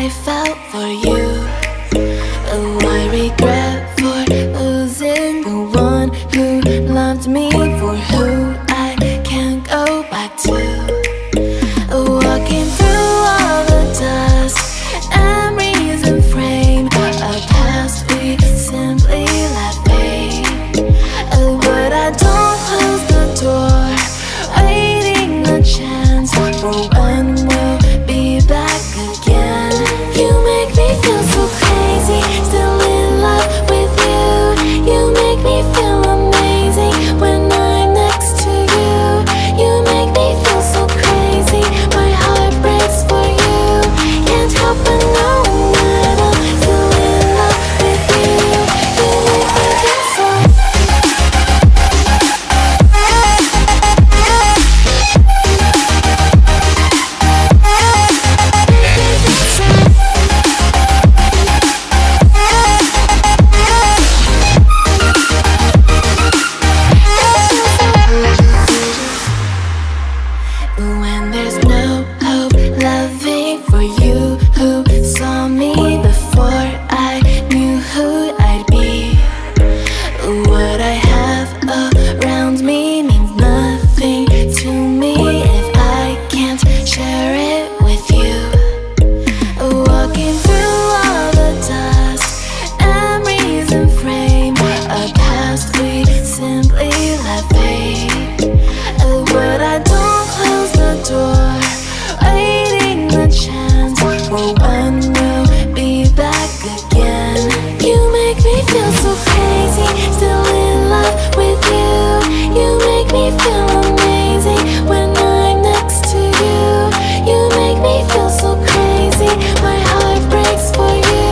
I felt for you. Oh, I regret for losing the one who loved me, for who I can't go back to. Walking through all the dust, memories and frame, a past we simply let fade. Oh, but I don't close the door, waiting a chance for when we'll be back again. You make me feel so crazy, still in love with you. You make me feel amazing when I'm next to you. You make me feel so crazy, my heart breaks for you. Can't help but knowing that I'm still in love with you. You make me feel so. When there's no hope loving for you who saw me before I knew who I'd be. What I have around me means nothing to me if I can't share it with you. Walking through all the dust, memories and frame, a past we simply let fade. But I don't close the door, waiting the chance for when we'll be back again. You make me feel so crazy, still in love with you. You make me feel amazing when I'm next to you. You make me feel so crazy, my heart breaks for you.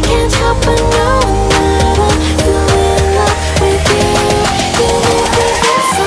Can't help but knowing that I'm still in love with you. You make me feel so.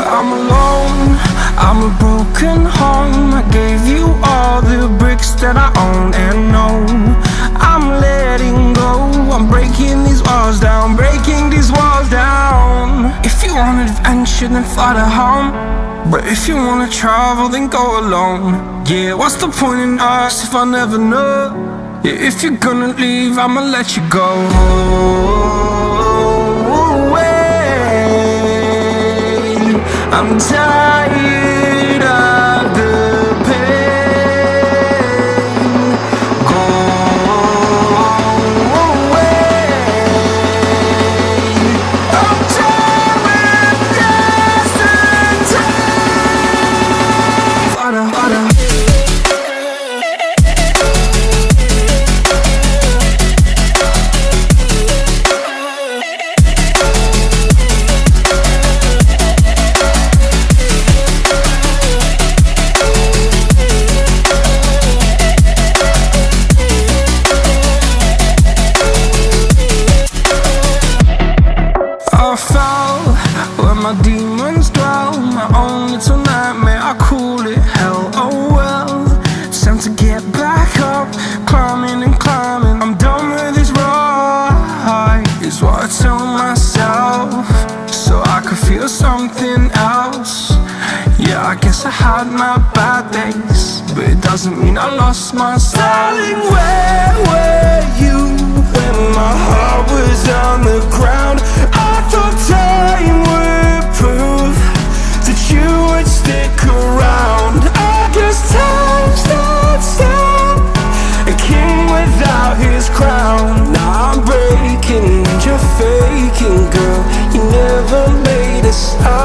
I'm alone, I'm a broken home. I gave you all the bricks that I own and know. I'm letting go, I'm breaking these walls down, breaking these walls down. If you want adventure, then fly to home. But if you wanna travel, then go alone. Yeah, what's the point in us if I never know? Yeah, if you're gonna leave, I'ma let you go. I'm tired of the pain. Go away. I'm tired with yesterday. Harder, harder. My demons dwell, my own little nightmare, I call it hell. Oh well, it's time to get back up, climbing and climbing. I'm done with this ride, is what I tell myself, so I could feel something else. Yeah, I guess I had my bad days, but it doesn't mean I lost my style. Darling, where were you when my heart was on the ground? I thought time would prove this up.